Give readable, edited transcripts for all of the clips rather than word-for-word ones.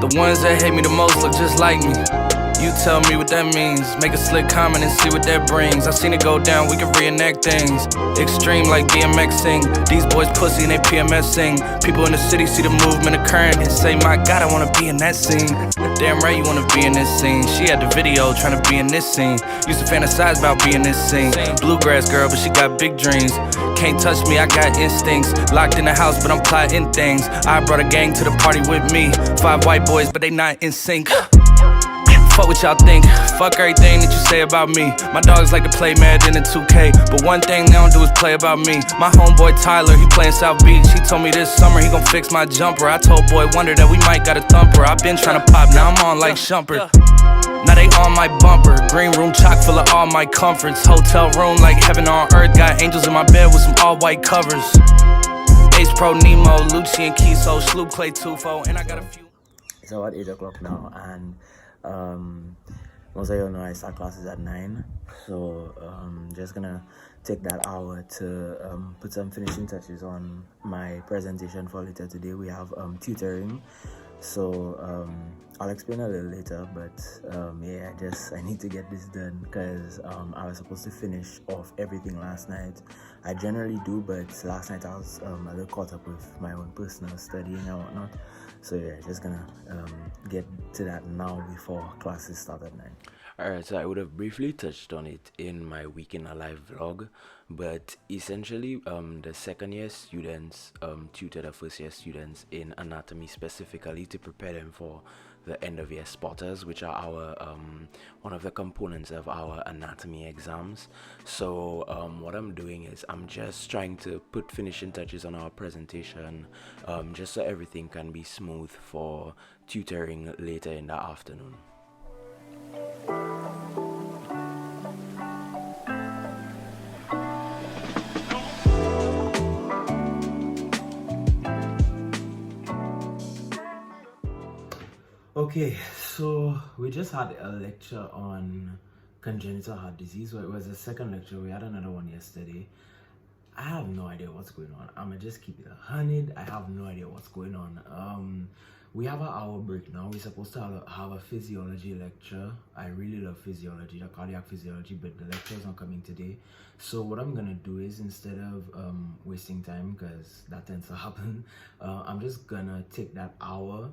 The ones that hate me the most look just like me. You tell me what that means. Make a slick comment and see what that brings. I seen it go down, we can reenact things. Extreme like BMXing. These boys pussy and they PMSing. People in the city see the movement occurring and say, my God, I wanna be in that scene. Damn right you wanna be in this scene. She had the video trying to be in this scene. Used to fantasize about being this scene. Bluegrass girl, but she got big dreams. Can't touch me, I got instincts. Locked in the house, but I'm plotting things. I brought a gang to the party with me. 5 white boys, but they not in sync. Fuck what y'all think, fuck everything that you say about me. My dogs like to play Madden in 2K, but one thing they don't do is play about me. My homeboy Tyler, he playing South Beach. He told me this summer he gon' fix my jumper. I told Boy Wonder that we might got a thumper. I been tryna pop, now I'm on like Shumpert. Now they on my bumper. Green room chock full of all my comforts. Hotel room like heaven on earth. Got angels in my bed with some all white covers. Ace Pro Nemo, Lucci and Kiso, Sloop Clay Tufo, and I got a few. It's about 8 o'clock now, and most of you know I start classes at 9, so just gonna take that hour to put some finishing touches on my presentation for later today. We have tutoring, so I'll explain a little later, but yeah, I need to get this done because I was supposed to finish off everything last night. I generally do, but last night I was a little caught up with my own personal studying and whatnot. So yeah, just gonna get to that now before classes start at 9. Alright, so I would have briefly touched on it in my Week in a Life vlog, but essentially the second year students tutor the first year students in anatomy specifically to prepare them for the end of year spotters, which are our one of the components of our anatomy exams. So what I'm doing is I'm just trying to put finishing touches on our presentation, just so everything can be smooth for tutoring later in the afternoon. Okay, so we just had a lecture on congenital heart disease. So it was the second lecture. We had another one yesterday. I have no idea what's going on. I'm gonna just keep it 100. I have no idea what's going on. We have an hour break now. We're supposed to have a physiology lecture. I really love physiology, the cardiac physiology, but the lecture's not coming today. So what I'm gonna do is, instead of wasting time, because that tends to happen, I'm just gonna take that hour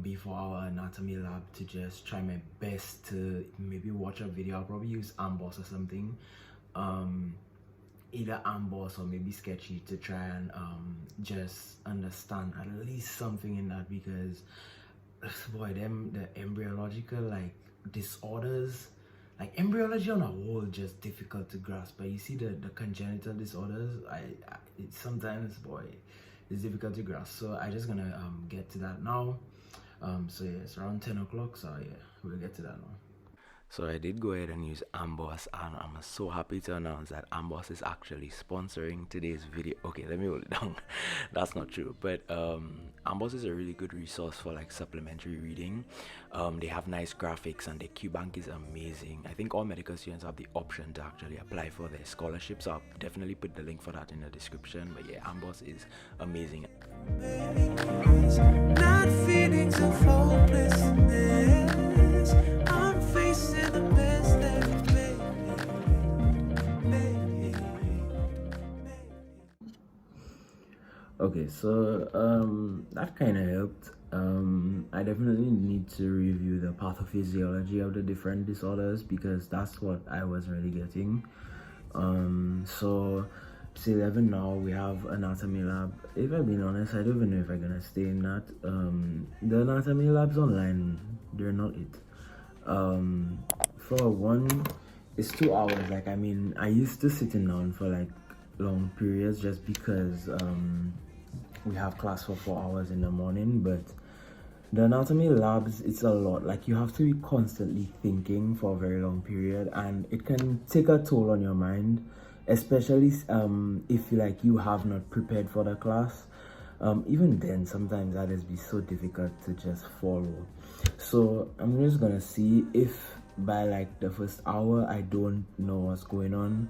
before our anatomy lab to just try my best to maybe watch a video. I'll probably use AMBOSS or something, either AMBOSS or maybe Sketchy, to try and just understand at least something in that, because boy, the embryological like disorders, like embryology on a whole, just difficult to grasp. But you see the congenital disorders, it sometimes, boy, it's difficult to grasp. So I just gonna get to that now. So yeah, it's around 10 o'clock, so yeah, we'll get to that now. So I did go ahead and use AMBOSS, and I'm so happy to announce that AMBOSS is actually sponsoring today's video. Okay, let me hold it down. That's not true, but AMBOSS is a really good resource for like supplementary reading. They have nice graphics and the QBank is amazing. I think all medical students have the option to actually apply for their scholarship, so I'll definitely put the link for that in the description. But yeah, AMBOSS is amazing. Not feelings of hopelessness, I'm facing the best that Okay, so that kind of helped. I definitely need to review the pathophysiology of the different disorders, because that's what I was really getting. So it's 11 now. We have anatomy lab. If I'm being honest, I don't even know if I'm gonna stay in that. The anatomy labs online, they're not it. For one, it's 2 hours. Like, I mean, I used to sitting down for like long periods just because we have class for 4 hours in the morning, but the anatomy labs, it's a lot. Like, you have to be constantly thinking for a very long period, and it can take a toll on your mind, especially if you have not prepared for the class. Even then, sometimes that is be so difficult to just follow. So I'm just gonna see if by like the first hour I don't know what's going on,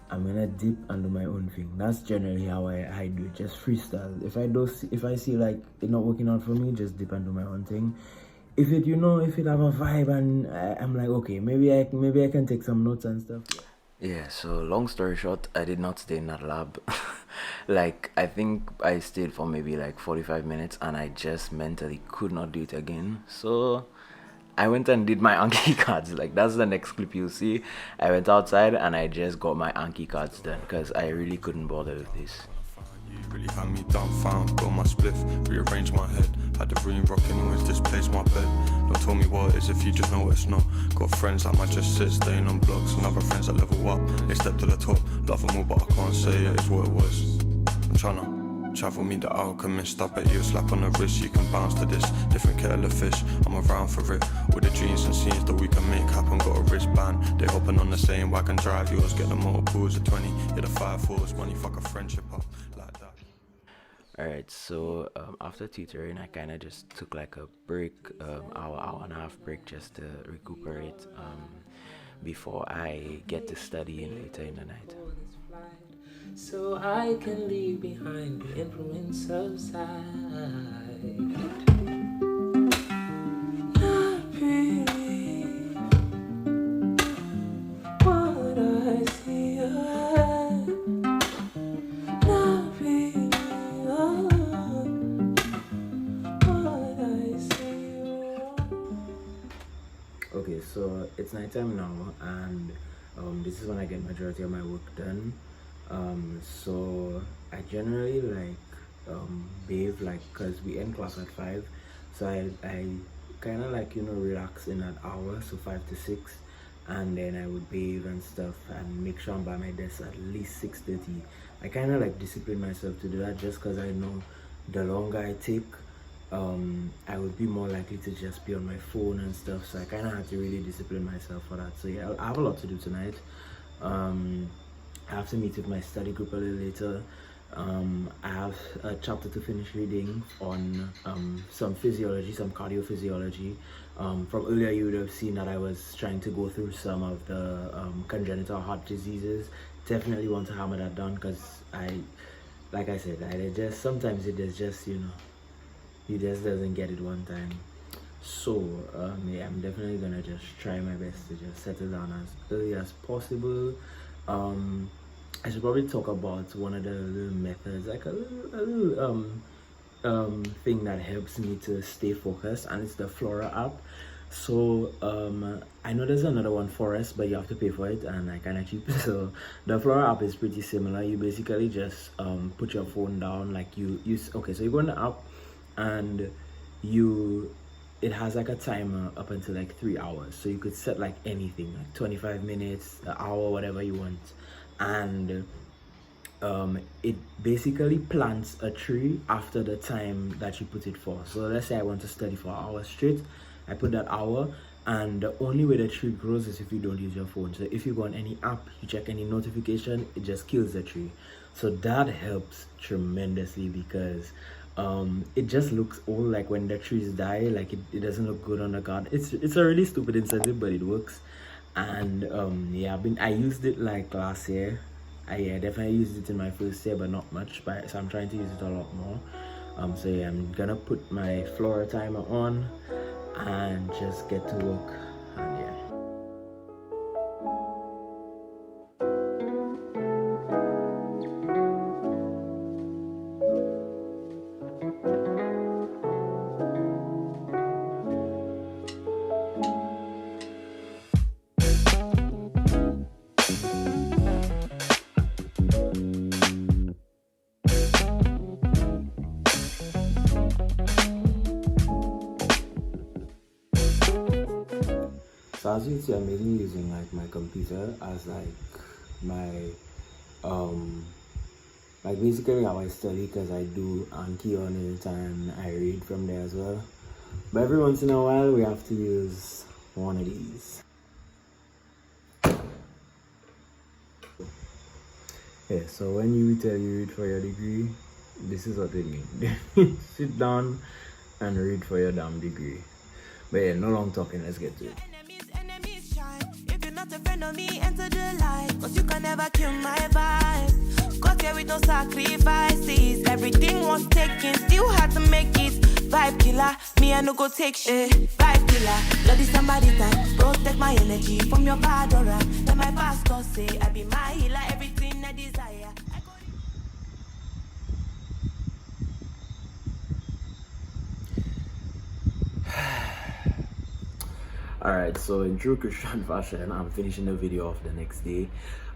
I'm gonna dip and do my own thing. That's generally how I do it, just freestyle. If I see like it not working out for me, just dip and do my own thing. if it have a vibe, and I'm like, okay, maybe I can take some notes and stuff. Yeah, so long story short, I did not stay in that lab. Like, I think I stayed for maybe like 45 minutes and I just mentally could not do it again. So I went and did my Anki cards. Like, that's the next clip you'll see. I went outside and I just got my Anki cards done because I really couldn't bother with this. You really had me dumbfound, got my spliff, rearrange my head. Had the room rocking noise, displace my bed. Don't tell me what it is if you just know what it's not. Got friends that might just sit, staying on blocks, and other friends that level up. They step to the top, love them all, but I can't say it is what it was. I'm tryna travel me the alchemist. I bet you a slap on the wrist, you can bounce to this. Different kettle of fish, I'm around for it. With the dreams and scenes that we can make happen. Got a wristband, they hopping on the same wagon, drive yours. Get the multiples of 20, yeah the 5-4s, money fuck a friendship up. Alright, so after tutoring, I kind of just took like a break, hour and a half break just to recuperate before I get to study later in the night. So I can leave behind the influence of sight. Not believe what I see. Not believe what I see. Okay, so it's nighttime now, and this is when I get majority of my work done. So I generally bathe, cause we end class at 5, so I kind of relax in an hour, so 5 to 6, and then I would bathe and stuff and make sure I'm by my desk at least 6:30. I kind of discipline myself to do that just because I know the longer I take, I would be more likely to just be on my phone and stuff, so I kind of have to really discipline myself for that. So yeah, I have a lot to do tonight. I have to meet with my study group a little later. I have a chapter to finish reading on some physiology, some cardiophysiology. From earlier you would have seen that I was trying to go through some of the congenital heart diseases. Definitely want to hammer that down because like I said, sometimes it is just, you just doesn't get it one time. So yeah, I'm definitely gonna just try my best to just settle down as early as possible. I should probably talk about one of the little methods, like a little thing that helps me to stay focused, and it's the Flora app. So I know there's another one for us, but you have to pay for it, and I kind of cheap. So the Flora app is pretty similar. You basically just put your phone down, okay, so you go in the app and it has a timer up until 3 hours, so you could set anything, 25 minutes, an hour, whatever you want, and it basically plants a tree after the time that you put it for. So let's say I want to study for an hour straight, I put that hour, and the only way the tree grows is if you don't use your phone. So if you go on any app, you check any notification, it just kills the tree. So that helps tremendously because it just looks old, when the trees die, it doesn't look good on the garden. It's a really stupid incentive, but it works. And yeah, I used it last year. I definitely used it in my first year, but not much, so I'm trying to use it a lot more. So yeah, I'm gonna put my Flora timer on and just get to work, and yeah. So as you can see, I'm mainly using my computer as my basically how I study, because I do Anki on it and I read from there as well. But every once in a while we have to use one of these. Yeah, so when you tell you read for your degree, this is what they mean. Sit down and read for your damn degree. But yeah, no long talking, let's get to it. If you're not a friend of me, enter the light, cause you can never kill my vibe. Cause out here with no sacrifices. Everything was taken, still had to make it. Vibe killer, me I no go take shit. Vibe killer, bloody somebody time. Protect my energy from your bad aura. Then my pastor say I be my healer, everything I desire. Alright, so in true Christian fashion, I'm finishing the video off the next day.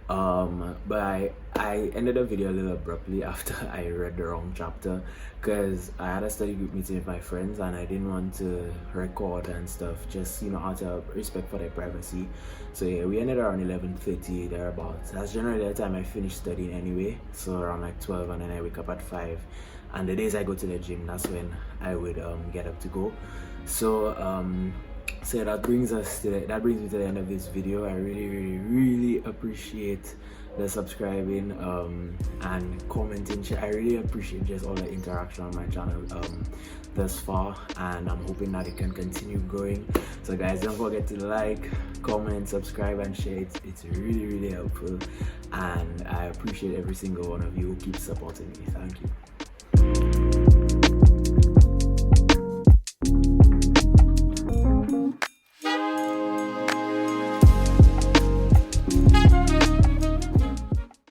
But I ended the video a little abruptly after I read the wrong chapter, because I had a study group meeting with my friends and I didn't want to record and stuff, just, you know, out of respect for their privacy. So yeah, we ended around 11:30 thereabouts. That's generally the time I finish studying anyway, so around like 12, and then I wake up at 5. And the days I go to the gym, that's when I would get up to go. So that brings me to the end of this video. I really appreciate the subscribing and commenting. I really appreciate just all the interaction on my channel thus far, and I'm hoping that it can continue growing. So guys, don't forget to like, comment, subscribe and share. It's really helpful, and I appreciate every single one of you who keeps supporting me. Thank you.